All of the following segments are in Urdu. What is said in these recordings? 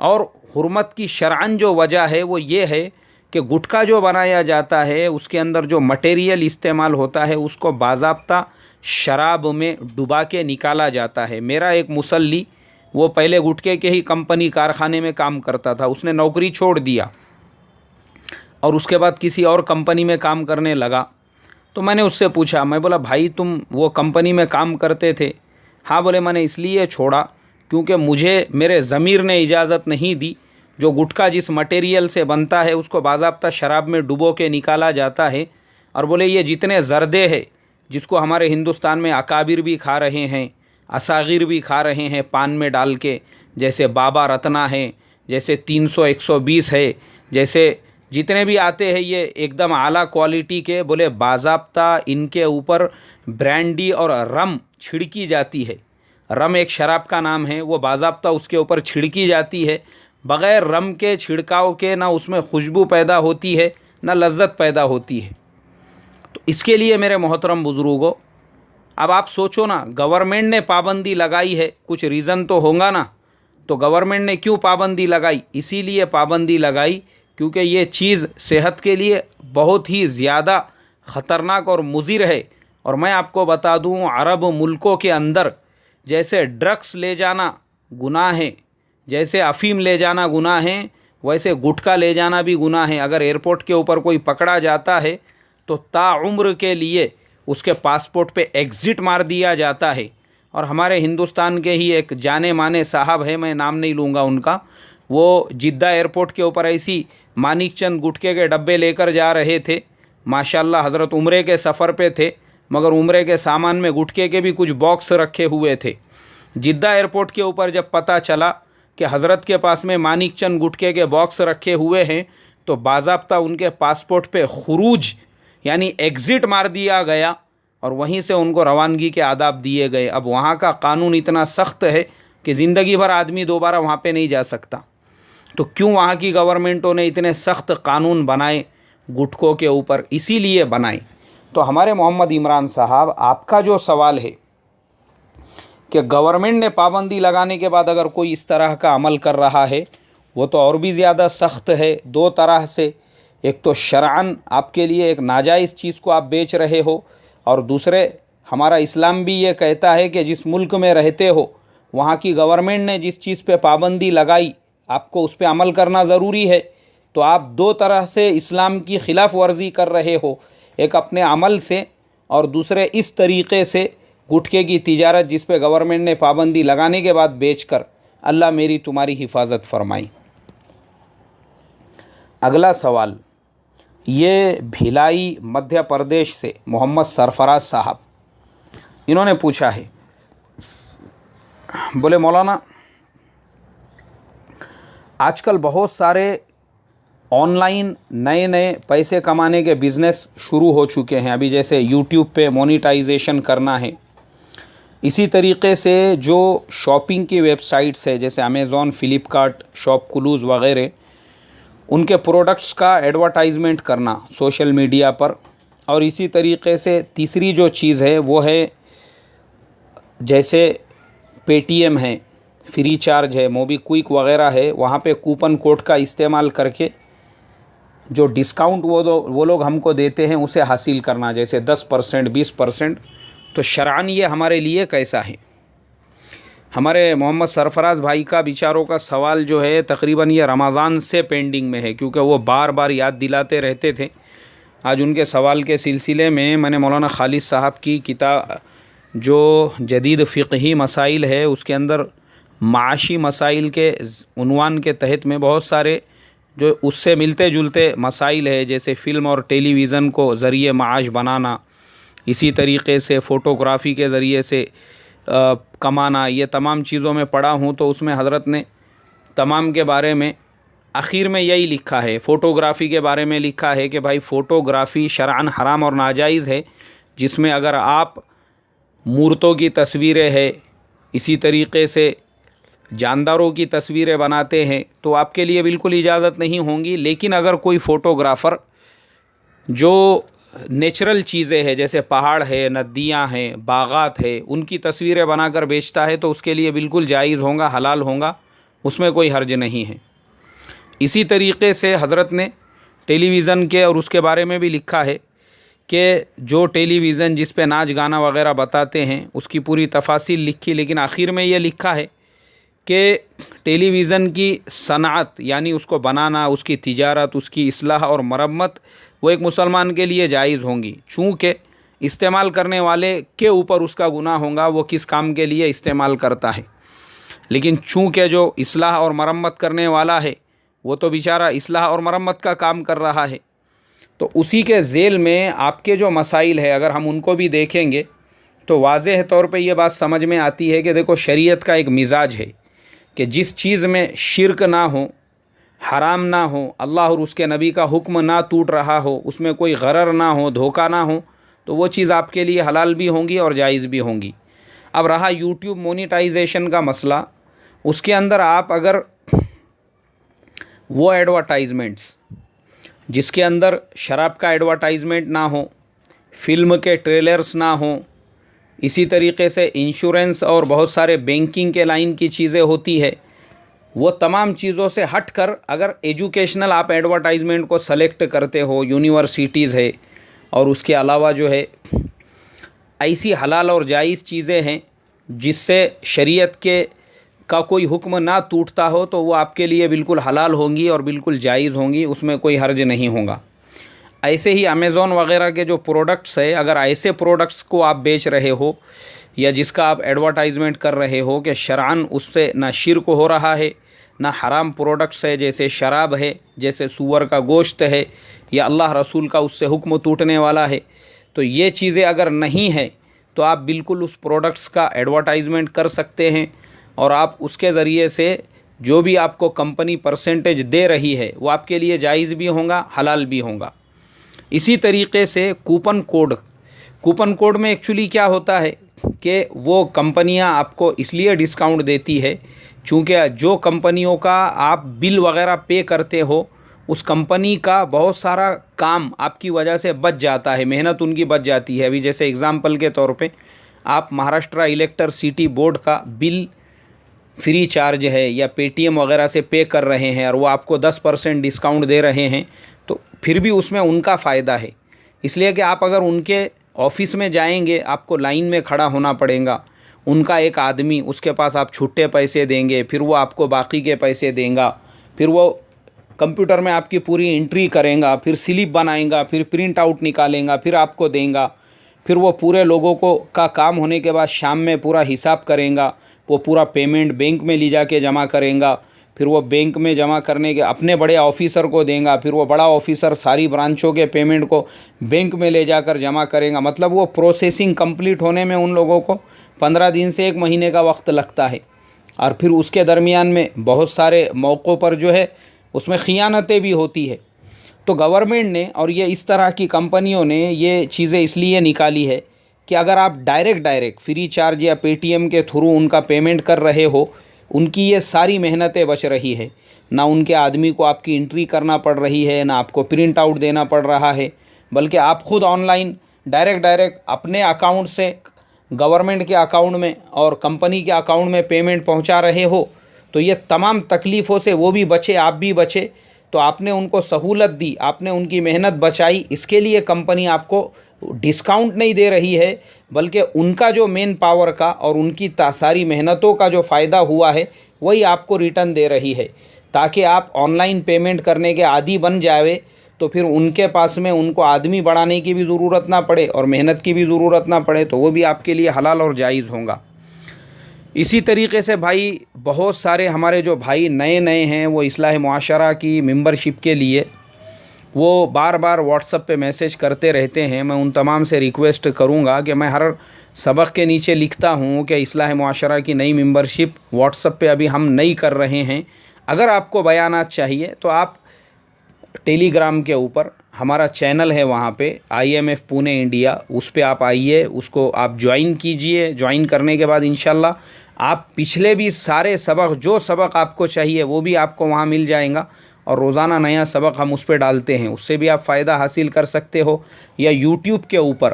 اور حرمت کی شرعن جو وجہ ہے وہ یہ ہے کہ گٹکا جو بنایا جاتا ہے اس کے اندر جو مٹیریل استعمال ہوتا ہے اس کو باضابطہ شراب میں ڈبا کے نکالا جاتا ہے۔ میرا ایک مسلی وہ پہلے گٹکے کے ہی کمپنی کارخانے میں کام کرتا تھا، اس نے نوکری چھوڑ دیا اور اس کے بعد کسی اور کمپنی میں کام کرنے لگا۔ تو میں نے اس سے پوچھا، میں بولا بھائی تم وہ کمپنی میں کام کرتے تھے؟ ہاں بولے میں نے اس لیے چھوڑا کیونکہ مجھے میرے ضمیر نے اجازت نہیں دی، جو گٹکا جس مٹیریل سے بنتا ہے اس کو باضابطہ شراب میں ڈبو کے نکالا جاتا ہے، اور بولے یہ جتنے زردے ہیں جس کو ہمارے ہندوستان میں اکابر بھی کھا رہے ہیں، اصاغیر بھی کھا رہے ہیں پان میں ڈال کے، جیسے بابا رتنا ہے، جیسے 300 120 ہے، جیسے جتنے بھی آتے ہیں یہ ایک دم اعلیٰ کوالٹی کے، بولے باضابطہ ان کے اوپر برانڈی اور رم چھڑکی جاتی ہے۔ رم ایک شراب کا نام ہے، وہ باضابطہ اس کے اوپر چھڑکی جاتی ہے۔ بغیر رم کے چھڑکاؤ کے نہ اس میں خوشبو پیدا ہوتی ہے نہ لذت پیدا ہوتی ہے۔ تو اس کے لیے میرے محترم بزرگوں، اب آپ سوچو نا، گورنمنٹ نے پابندی لگائی ہے، کچھ ریزن تو ہوگا نا، تو گورنمنٹ نے کیوں پابندی لگائی؟ اسی لیے پابندی لگائی کیونکہ یہ چیز صحت کے لیے بہت ہی زیادہ خطرناک اور مضر ہے۔ اور میں آپ کو بتا دوں، عرب ملکوں کے اندر جیسے ڈرگس لے جانا گناہ ہے، جیسے افیم لے جانا گناہ ہے، ویسے گٹکا لے جانا بھی گناہ ہے۔ اگر ایئرپورٹ کے اوپر کوئی پکڑا جاتا ہے تو تا عمر کے لیے اس کے پاسپورٹ پہ ایگزٹ مار دیا جاتا ہے۔ اور ہمارے ہندوستان کے ہی ایک جانے مانے صاحب ہے، میں نام نہیں لوں گا ان کا، وہ جدہ ایئرپورٹ کے اوپر ایسی مانک چند گٹکے کے ڈبے لے کر جا رہے تھے۔ ماشاءاللہ حضرت عمرے کے سفر پہ تھے، مگر عمرے کے سامان میں گٹکے کے بھی کچھ باکس رکھے ہوئے تھے۔ جدہ ایئرپورٹ کے اوپر جب پتہ چلا کہ حضرت کے پاس میں مانک چند گٹکے کے باکس رکھے ہوئے ہیں، تو باضابطہ ان کے پاسپورٹ پہ خروج یعنی ایگزٹ مار دیا گیا اور وہیں سے ان کو روانگی کے آداب دیے گئے۔ اب وہاں کا قانون اتنا سخت ہے کہ زندگی بھر آدمی دوبارہ وہاں پہ نہیں جا سکتا۔ تو کیوں وہاں کی گورنمنٹوں نے اتنے سخت قانون بنائے گٹکوں کے اوپر؟ اسی لیے بنائے۔ تو ہمارے محمد عمران صاحب، آپ کا جو سوال ہے کہ گورنمنٹ نے پابندی لگانے کے بعد اگر کوئی اس طرح کا عمل کر رہا ہے، وہ تو اور بھی زیادہ سخت ہے دو طرح سے۔ ایک تو شرعاً آپ کے لیے ایک ناجائز چیز کو آپ بیچ رہے ہو، اور دوسرے ہمارا اسلام بھی یہ کہتا ہے کہ جس ملک میں رہتے ہو وہاں کی گورنمنٹ نے جس چیز پہ پابندی لگائی آپ کو اس پہ عمل کرنا ضروری ہے۔ تو آپ دو طرح سے اسلام کی خلاف ورزی کر رہے ہو، ایک اپنے عمل سے اور دوسرے اس طریقے سے گٹکے کی تجارت جس پہ گورنمنٹ نے پابندی لگانے کے بعد بیچ کر۔ اللہ میری تمہاری حفاظت فرمائی۔ اگلا سوال یہ بھیلائی مدھیہ پردیش سے محمد سرفراز صاحب، انہوں نے پوچھا ہے، بولے مولانا آج کل بہت سارے آن لائن نئے نئے پیسے کمانے کے بزنس شروع ہو چکے ہیں، ابھی جیسے یوٹیوب پہ مونیٹائزیشن کرنا ہے، اسی طریقے سے جو شاپنگ کی ویب سائٹس ہے جیسے Amazon, Flipkart, Shopclues وغیرہ، ان کے پروڈکٹس کا ایڈورٹائزمنٹ کرنا سوشل میڈیا پر، اور اسی طریقے سے تیسری جو چیز ہے وہ ہے جیسے پے ٹی ایم ہے، فری چارج ہے، موبی کوئک وغیرہ ہے، وہاں پہ کوپن کوڈ کا استعمال کر کے جو ڈسکاؤنٹ وہ لوگ ہم کو دیتے ہیں اسے حاصل کرنا، جیسے 10%، 20%۔ تو شرعاً یہ ہمارے لیے کیسا ہے؟ ہمارے محمد سرفراز بھائی کا بیچاروں کا سوال جو ہے تقریباً یہ رمضان سے پینڈنگ میں ہے، کیونکہ وہ بار بار یاد دلاتے رہتے تھے۔ آج ان کے سوال کے سلسلے میں نے مولانا خالد صاحب کی کتاب جو جدید فقہی مسائل ہے اس کے اندر معاشی مسائل کے عنوان کے تحت میں بہت سارے جو اس سے ملتے جلتے مسائل ہے، جیسے فلم اور ٹیلی ویژن کو ذریعہ معاش بنانا، اسی طریقے سے فوٹوگرافی کے ذریعے سے کمانا، یہ تمام چیزوں میں پڑھا ہوں۔ تو اس میں حضرت نے تمام کے بارے میں آخر میں یہی لکھا ہے، فوٹوگرافی کے بارے میں لکھا ہے کہ بھائی فوٹوگرافی شرعاً حرام اور ناجائز ہے، جس میں اگر آپ مورتوں کی تصویریں ہے، اسی طریقے سے جانداروں کی تصویریں بناتے ہیں تو آپ کے لیے بالکل اجازت نہیں ہوں گی۔ لیکن اگر کوئی فوٹوگرافر جو نیچرل چیزیں ہیں جیسے پہاڑ ہے، ندیاں ہیں، باغات ہے، ان کی تصویریں بنا کر بیچتا ہے تو اس کے لیے بالکل جائز ہوگا، حلال ہوگا، اس میں کوئی حرج نہیں ہے۔ اسی طریقے سے حضرت نے ٹیلی ویژن کے اور اس کے بارے میں بھی لکھا ہے کہ جو ٹیلی ویژن جس پہ ناچ گانا وغیرہ بتاتے ہیں اس کی پوری تفاصیل لکھی، لیکن آخر میں یہ لکھا ہے کہ ٹیلی ویژن کی صنعت یعنی اس کو بنانا، اس کی تجارت، اس کی اصلاح اور مرمت وہ ایک مسلمان کے لیے جائز ہوں گی، چونکہ استعمال کرنے والے کے اوپر اس کا گناہ ہوگا وہ کس کام کے لیے استعمال کرتا ہے، لیکن چونکہ جو اصلاح اور مرمت کرنے والا ہے وہ تو بیچارہ اصلاح اور مرمت کا کام کر رہا ہے، تو اسی کے ذیل میں آپ کے جو مسائل ہے اگر ہم ان کو بھی دیکھیں گے تو واضح طور پہ یہ بات سمجھ میں آتی ہے کہ دیکھو شریعت کا ایک مزاج ہے کہ جس چیز میں شرک نہ ہو، حرام نہ ہو، اللہ اور اس کے نبی کا حکم نہ ٹوٹ رہا ہو، اس میں کوئی غرر نہ ہو، دھوکہ نہ ہو، تو وہ چیز آپ کے لیے حلال بھی ہوں گی اور جائز بھی ہوں گی۔ اب رہا یوٹیوب مونیٹائزیشن کا مسئلہ، اس کے اندر آپ اگر وہ ایڈورٹائزمنٹس جس کے اندر شراب کا ایڈورٹائزمنٹ نہ ہو، فلم کے ٹریلرز نہ ہوں، اسی طریقے سے انشورنس اور بہت سارے بینکنگ کے لائن کی چیزیں ہوتی ہے، وہ تمام چیزوں سے ہٹ کر اگر ایجوکیشنل آپ ایڈورٹائزمنٹ کو سلیکٹ کرتے ہو، یونیورسٹیز ہے اور اس کے علاوہ جو ہے ایسی حلال اور جائز چیزیں ہیں جس سے شریعت کے کا کوئی حکم نہ ٹوٹتا ہو، تو وہ آپ کے لیے بالکل حلال ہوں گی اور بالکل جائز ہوں گی، اس میں کوئی حرج نہیں ہوگا۔ ایسے ہی امیزون وغیرہ کے جو پروڈکٹس ہے، اگر ایسے پروڈکٹس کو آپ بیچ رہے ہو یا جس کا آپ ایڈورٹائزمنٹ کر رہے ہو کہ شرعاً اس سے نہ شرک ہو رہا ہے، نہ حرام پروڈکٹس ہے جیسے شراب ہے، جیسے سور کا گوشت ہے، یا اللہ رسول کا اس سے حکم ٹوٹنے والا ہے، تو یہ چیزیں اگر نہیں ہیں تو آپ بالکل اس پروڈکٹس کا ایڈورٹائزمنٹ کر سکتے ہیں، اور آپ اس کے ذریعے سے جو بھی آپ کو کمپنی پرسنٹیج دے رہی ہے وہ آپ کے لیے جائز بھی ہوگا، حلال بھی ہوگا۔ اسی طریقے سے کوپن کوڈ میں ایکچولی کیا ہوتا ہے کہ وہ کمپنیاں آپ کو اس لیے ڈسکاؤنٹ دیتی ہے چونکہ جو کمپنیوں کا آپ بل وغیرہ پے کرتے ہو اس کمپنی کا بہت سارا کام آپ کی وجہ سے بچ جاتا ہے، محنت ان کی بچ جاتی ہے۔ ابھی جیسے اگزامپل کے طور پہ آپ مہاراشٹرا الیکٹرسٹی بورڈ کا بل فری چارج ہے یا پے ٹی ایم وغیرہ سے پے کر رہے ہیں اور وہ آپ کو 10% ڈسکاؤنٹ دے رہے ہیں، تو پھر بھی اس میں ان کا فائدہ ہے، اس لیے کہ آپ اگر ان کے آفس میں جائیں گے آپ کو لائن میں کھڑا ہونا پڑے گا، ان کا ایک آدمی اس کے پاس آپ چھٹے پیسے دیں گے، پھر وہ آپ کو باقی کے پیسے دیں گا، پھر وہ کمپیوٹر میں آپ کی پوری انٹری کریں گا، پھر سلپ بنائیں گا، پھر پرنٹ آؤٹ نکالیں گا، پھر آپ کو دیں گا، پھر وہ پورے لوگوں کو کا کام ہونے کے بعد شام میں پورا حساب کریں گا، وہ پورا پیمنٹ بینک میں لے جا کے جمع کریں گا، پھر وہ بینک میں جمع کرنے کے اپنے بڑے آفیسر کو دیں گا، پھر وہ بڑا آفیسر ساری برانچوں کے پیمنٹ کو بینک میں لے جا کر جمع کریں گا، مطلب وہ پروسیسنگ کمپلیٹ ہونے میں ان لوگوں کو 15 دن سے 1 مہینے کا وقت لگتا ہے، اور پھر اس کے درمیان میں بہت سارے موقعوں پر جو ہے اس میں خیانتیں بھی ہوتی ہے۔ تو گورنمنٹ نے اور یہ اس طرح کی کمپنیوں نے یہ چیزیں اس لیے نکالی ہے کہ اگر آپ ڈائریکٹ فری چارج یا پے ٹی ایم کے تھرو ان کا پیمنٹ کر رہے ہو، ان کی یہ ساری محنتیں بچ رہی ہے، نہ ان کے آدمی کو آپ کی انٹری کرنا پڑ رہی ہے، نہ آپ کو پرنٹ آؤٹ دینا پڑ رہا ہے، بلکہ آپ خود آن لائن ڈائریکٹ اپنے اکاؤنٹ سے گورنمنٹ کے اکاؤنٹ میں اور کمپنی کے اکاؤنٹ میں پیمنٹ پہنچا رہے ہو، تو یہ تمام تکلیفوں سے وہ بھی بچے، آپ بھی بچے، تو آپ نے ان کو سہولت دی، آپ نے ان کی محنت بچائی، اس کے لیے کمپنی آپ کو ڈسکاؤنٹ نہیں دے رہی ہے، بلکہ ان کا جو مین پاور کا اور ان کی ساری محنتوں کا جو فائدہ ہوا ہے وہی آپ کو ریٹرن دے رہی ہے، تاکہ آپ آن لائن پیمنٹ کرنے کے عادی بن جاوے، تو پھر ان کے پاس میں ان کو آدمی بڑھانے کی بھی ضرورت نہ پڑے اور محنت کی بھی ضرورت نہ پڑے، تو وہ بھی آپ کے لیے حلال اور جائز ہوگا۔ اسی طریقے سے بھائی بہت سارے ہمارے جو بھائی نئے ہیں وہ اصلاح معاشرہ کی ممبرشپ کے لیے وہ بار واٹس ایپ پہ میسیج کرتے رہتے ہیں۔ میں ان تمام سے ریکویسٹ کروں گا کہ میں ہر سبق کے نیچے لکھتا ہوں کہ اصلاح معاشرہ کی نئی ممبرشپ واٹس ایپ پہ ابھی ہم نئی کر رہے ہیں، اگر آپ کو بیانات چاہیے تو آپ ٹیلی گرام کے اوپر ہمارا چینل ہے، وہاں پہ IMF پونے انڈیا، اس پہ آپ آئیے، اس کو آپ جوائن کیجئے، جوائن کرنے کے بعد انشاءاللہ آپ پچھلے بھی سارے سبق جو سبق آپ کو چاہیے وہ بھی آپ کو وہاں مل جائیں گا، اور روزانہ نیا سبق ہم اس پہ ڈالتے ہیں، اس سے بھی آپ فائدہ حاصل کر سکتے ہو، یا یوٹیوب کے اوپر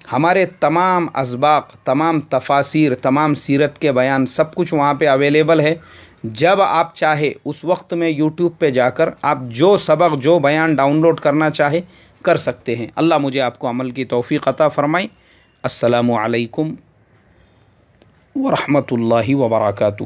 ہمارے تمام اسباق، تمام تفاسیر، تمام سیرت کے بیان سب کچھ وہاں پہ اویلیبل ہے، جب آپ چاہے اس وقت میں یوٹیوب پہ جا کر آپ جو سبق جو بیان ڈاؤن لوڈ کرنا چاہے کر سکتے ہیں۔ اللہ مجھے آپ کو عمل کی توفیق عطا فرمائے۔ السلام علیکم ورحمۃ اللہ وبرکاتہ۔